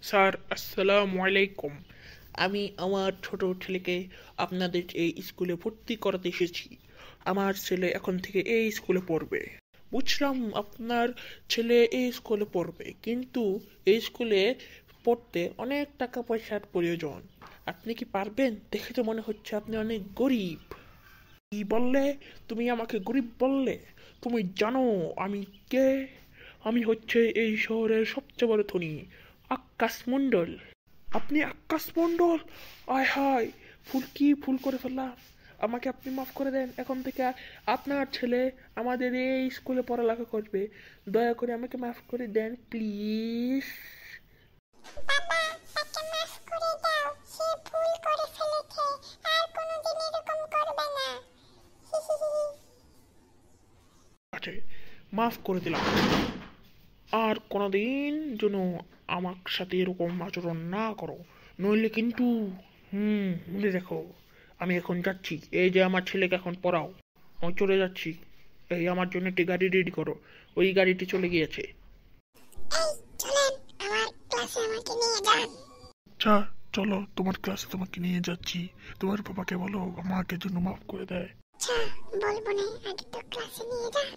Sir, আসসালামু আলাইকুম। আমি আমার ছোট ছেলেকে আপনাদের এই স্কুলে ভর্তি করাতে এসেছি। আমার ছেলে এখন থেকে এই স্কুলে পড়বে। বুঝলাম আপনার ছেলে এই স্কুলে পড়বে, কিন্তু এই স্কুলে পড়তে অনেক টাকা পয়সার প্রয়োজন। আপনি কি পারবেন? দেখে তো মনে হচ্ছে আপনি অনেক গরিব। কি বললে? তুমি আমাকে গরিব বললে? তুমি জানো আমি কে? আমি হচ্ছে এই শহরের সবচেয়ে বড় ধনী, আকাশ মণ্ডল। আপনি আকাশ মণ্ডল? আয় হায়, ভুল করে ফেললাম। আমাকে আপনি মাফ করে দেন। এখন থেকে আপনার ছেলে আমাদের এই স্কুলে পড়ালেখা করবে। দয়া করে আমাকে মাফ করে দেন প্লিজ। বাবা, তাকে মাফ করে দাও। সে ভুল করে ফেলেছে। আর কোনোদিন এরকম করবে না। আছে, মাফ করে দিলাম। আর কোনোদিন যেন আমার সাথে এরকম আচরণ না করো, নইলে কিন্তু মনে রেখো। আমি এখন যাচ্ছি, এই যে আমার ছেলেকে এখন পড়াও। আমি চলে যাচ্ছি। এই আমার জন্য একটি গাড়ি রেডি করো। ওই গাড়িটি চলে গিয়েছে। এই চলেন, আমার ক্লাসে আমাকে নিয়ে যান। আচ্ছা, চলো, তোমার ক্লাসে তোমাকে নিয়ে যাচ্ছি। তোমার বাবাকে বলো আমাকে জন্য মাফ করে দেয়। আচ্ছা, বলবো না, আগে তো ক্লাসে নিয়ে যান।